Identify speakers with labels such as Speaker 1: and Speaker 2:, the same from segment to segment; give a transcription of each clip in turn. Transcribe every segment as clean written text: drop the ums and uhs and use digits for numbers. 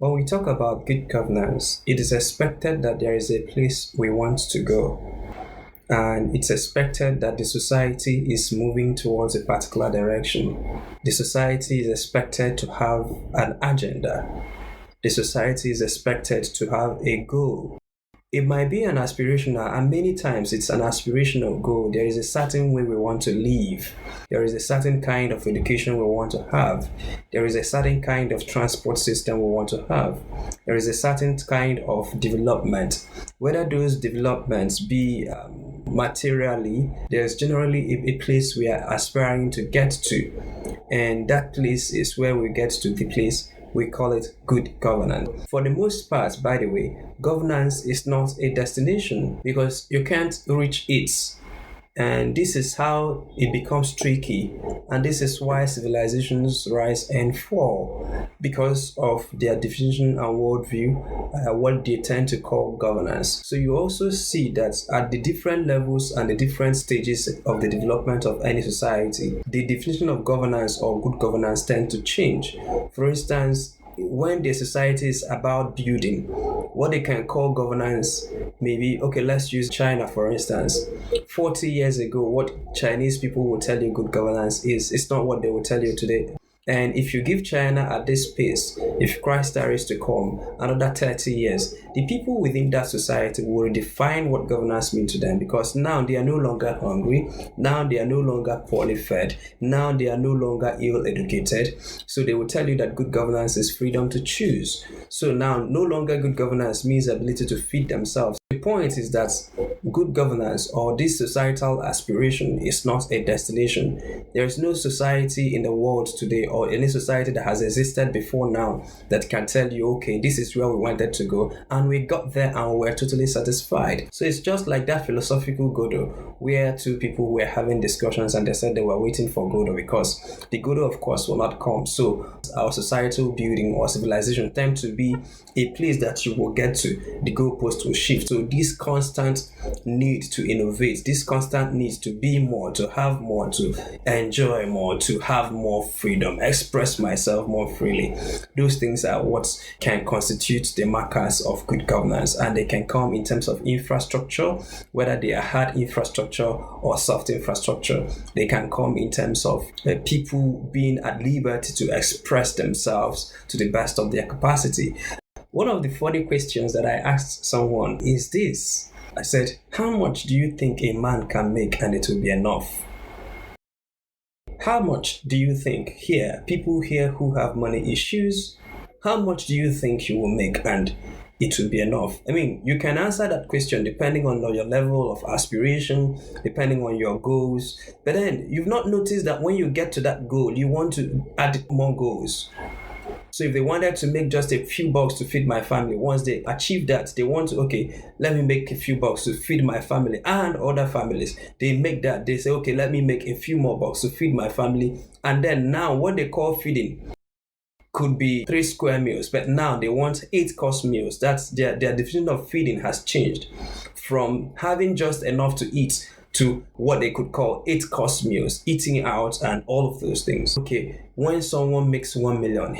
Speaker 1: When we talk about good governance, it is expected that there is a place we want to go. And it's expected that the society is moving towards a particular direction. The society is expected to have an agenda. The society is expected to have a goal. It might be an aspirational, and many times it's an aspirational goal. There is a certain way we want to live. There is a certain kind of education we want to have. There is a certain kind of transport system we want to have. There is a certain kind of development. Whether those developments be materially, there's generally a place we are aspiring to get to. And that place is where we get to the place we call it good governance. For the most part, by the way, governance is not a destination because you can't reach it. And this is how it becomes tricky. And this is why civilizations rise and fall because of their definition and worldview, what they tend to call governance. So you also see that at the different levels and the different stages of the development of any society, the definition of governance or good governance tend to change. For instance, when the society is about building, what they can call governance, maybe, okay, let's use China for instance. 40 years ago, what Chinese people will tell you good governance is, it's not what they will tell you today. And if you give China at this pace, if Christ tarries to come, another 30 years, the people within that society will redefine what governance means to them because now they are no longer hungry, now they are no longer poorly fed, now they are no longer ill-educated. So they will tell you that good governance is freedom to choose. So now no longer good governance means ability to feed themselves. The point is that good governance or this societal aspiration is not a destination. There is no society in the world today or any society that has existed before now that can tell you, okay, this is where we wanted to go and we got there and we're totally satisfied. So it's just like that philosophical Godot where two people were having discussions and they said they were waiting for Godot because the Godot of course will not come. So our societal building or civilization tend to be a place that you will get to, the goalpost will shift. So this constant need to innovate, this constant need to be more, to have more, to enjoy more, to have more freedom, express myself more freely. Those things are what can constitute the markers of good governance, and they can come in terms of infrastructure, whether they are hard infrastructure or soft infrastructure. They can come in terms of people being at liberty to express themselves to the best of their capacity. One of the funny questions that I asked someone is this. I said, how much do you think a man can make and it will be enough? How much do you think here, people here who have money issues, how much do you think you will make and it will be enough? I mean, you can answer that question depending on your level of aspiration, depending on your goals. But then you've not noticed that when you get to that goal, you want to add more goals. So if they wanted to make just a few bucks to feed my family, once they achieve that, they want to, okay, let me make a few bucks to feed my family and other families. They make that, they say, okay, let me make a few more bucks to feed my family. And then now what they call feeding could be 3 square meals, but now they want 8-course meals. That's their definition of feeding has changed from having just enough to eat to what they could call 8-course meals, eating out and all of those things. Okay, when someone makes $1 million,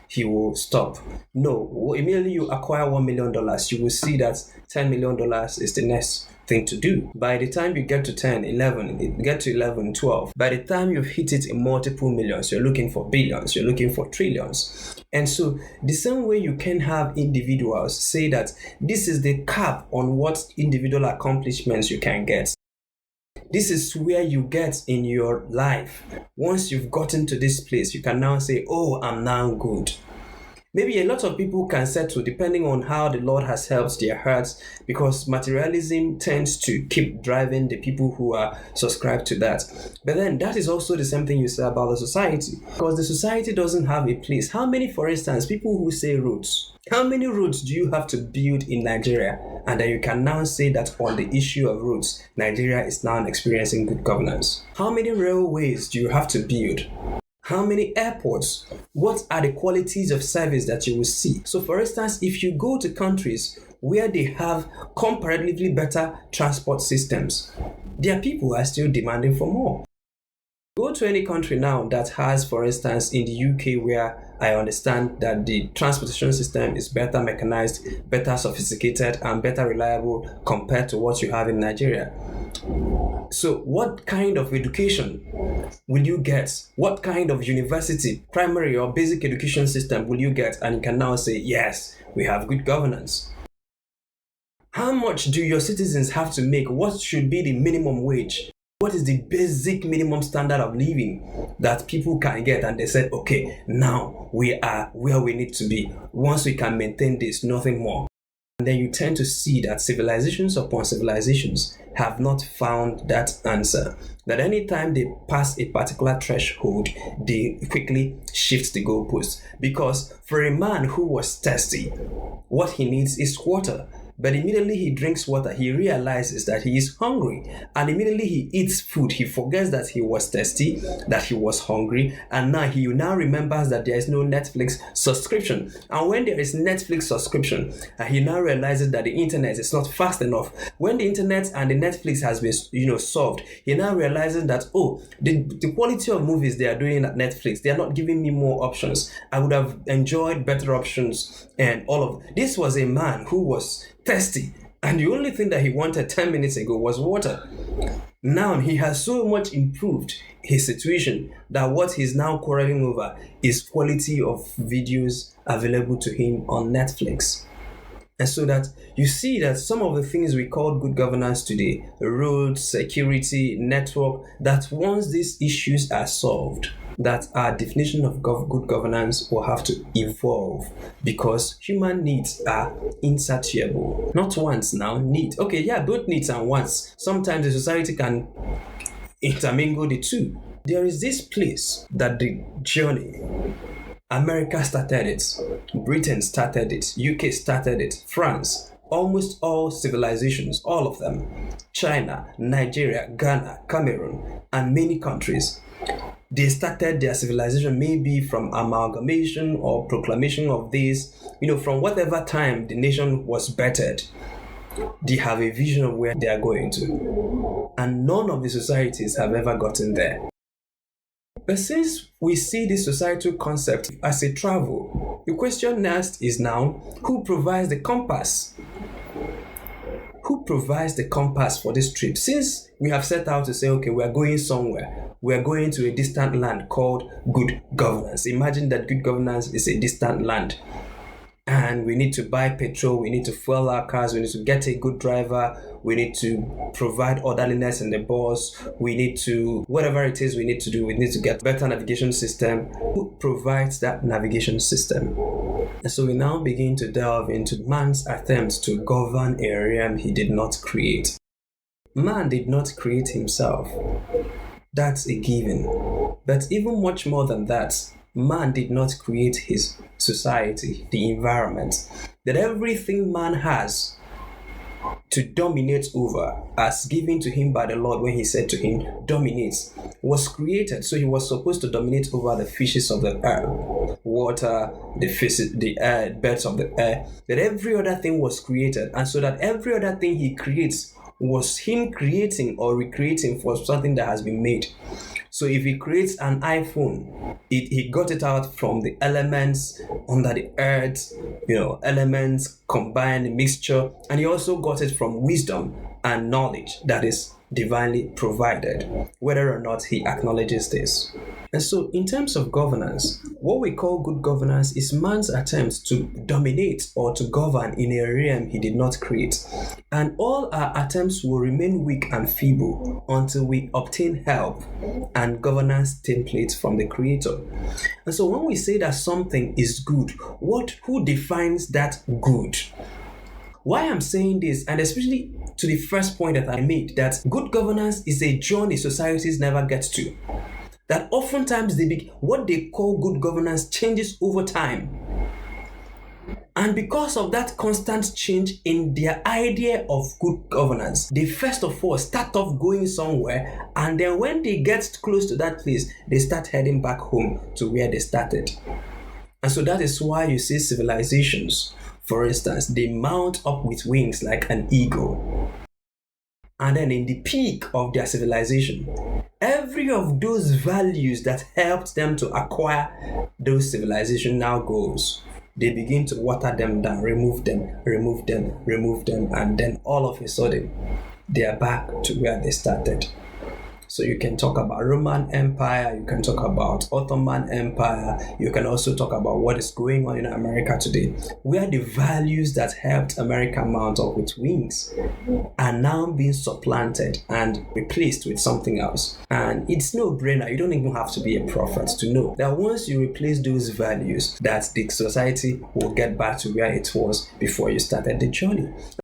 Speaker 1: he will stop. No, immediately you acquire $1 million, you will see that $10 million is the next thing to do. By the time you get to 10, 11, get to 11, 12, by the time you've hit it in multiple millions, you're looking for billions, you're looking for trillions. And so the same way you can have individuals say that this is the cap on what individual accomplishments you can get. This is where you get in your life. Once you've gotten to this place, you can now say, oh, I'm now good. Maybe a lot of people can settle depending on how the Lord has helped their hearts, because materialism tends to keep driving the people who are subscribed to that. But then that is also the same thing you say about the society, because the society doesn't have a place. How many, for instance, people who say roads, how many roads do you have to build in Nigeria? And then you can now say that on the issue of roads, Nigeria is now experiencing good governance. How many railways do you have to build? How many airports? What are the qualities of service that you will see? So for instance, if you go to countries where they have comparatively better transport systems, their people are still demanding for more. Go to any country now that has, for instance, in the UK where I understand that the transportation system is better mechanized, better sophisticated, and better reliable compared to what you have in Nigeria. So what kind of education will you get? What kind of university, primary or basic education system will you get? And you can now say, yes, we have good governance. How much do your citizens have to make? What should be the minimum wage? What is the basic minimum standard of living that people can get? And they said, okay, now we are where we need to be. Once we can maintain this, nothing more. And then you tend to see that civilizations upon civilizations have not found that answer. That anytime they pass a particular threshold, they quickly shift the goalpost. Because for a man who was thirsty, what he needs is water. But immediately he drinks water, he realizes that he is hungry. And immediately he eats food, he forgets that he was thirsty, that he was hungry. And now he now remembers that there is no Netflix subscription. And when there is Netflix subscription, he now realizes that the internet is not fast enough. When the internet and the Netflix has been solved, he now realizes that, the quality of movies they are doing at Netflix, they are not giving me more options. I would have enjoyed better options. And all of this was a man who was thirsty, and the only thing that he wanted 10 minutes ago was water. Now he has so much improved his situation that what he's now quarreling over is quality of videos available to him on Netflix. And so that you see that some of the things we call good governance today, roads, security, network, that once these issues are solved, that our definition of good governance will have to evolve, because human needs are insatiable. Not wants now, need. Okay, yeah, both needs and wants. Sometimes the society can intermingle the two. There is this place that the journey, America started it, Britain started it, UK started it, France, almost all civilizations, all of them, China, Nigeria, Ghana, Cameroon, and many countries, they started their civilization maybe from amalgamation or proclamation of this, from whatever time the nation was bettered. They have a vision of where they are going to. And none of the societies have ever gotten there. But since we see this societal concept as a travel, the question next is now, who provides the compass? Who provides the compass for this trip? Since we have set out to say, okay, we are going somewhere. We are going to a distant land called good governance. Imagine that good governance is a distant land. And we need to buy petrol, we need to fuel our cars, we need to get a good driver, we need to provide orderliness in the bus, we need to, whatever it is we need to do, we need to get better navigation system. Who provides that navigation system? And so we now begin to delve into man's attempt to govern a realm he did not create. Man did not create himself. That's a given. But even much more than that, man did not create his society, the environment. That everything man has to dominate over, as given to him by the Lord when he said to him, dominate, was created. So he was supposed to dominate over the fishes of the air, water, the air, birds of the air. That every other thing was created. And so that every other thing he creates was him creating or recreating for something that has been made. So if he creates an iPhone, he got it out from the elements under the earth, elements combined, mixture, and he also got it from wisdom and knowledge that is divinely provided, whether or not he acknowledges this. And so in terms of governance, what we call good governance is man's attempt to dominate or to govern in a realm he did not create. And all our attempts will remain weak and feeble until we obtain help and governance templates from the Creator. And so when we say that something is good, who defines that good? Why I'm saying this, and especially to the first point that I made, that good governance is a journey societies never get to. That oftentimes what they call good governance changes over time. And because of that constant change in their idea of good governance, they first of all start off going somewhere, and then when they get close to that place, they start heading back home to where they started. And so that is why you see civilizations, for instance, they mount up with wings like an eagle. And then in the peak of their civilization, Every of those values that helped them to acquire those civilizational goals, they begin to water them down, remove them, and then all of a sudden, they are back to where they started. So you can talk about Roman Empire, you can talk about Ottoman Empire, you can also talk about what is going on in America today, where the values that helped America mount up with wings are now being supplanted and replaced with something else. And it's no brainer, you don't even have to be a prophet to know that once you replace those values, that the society will get back to where it was before you started the journey.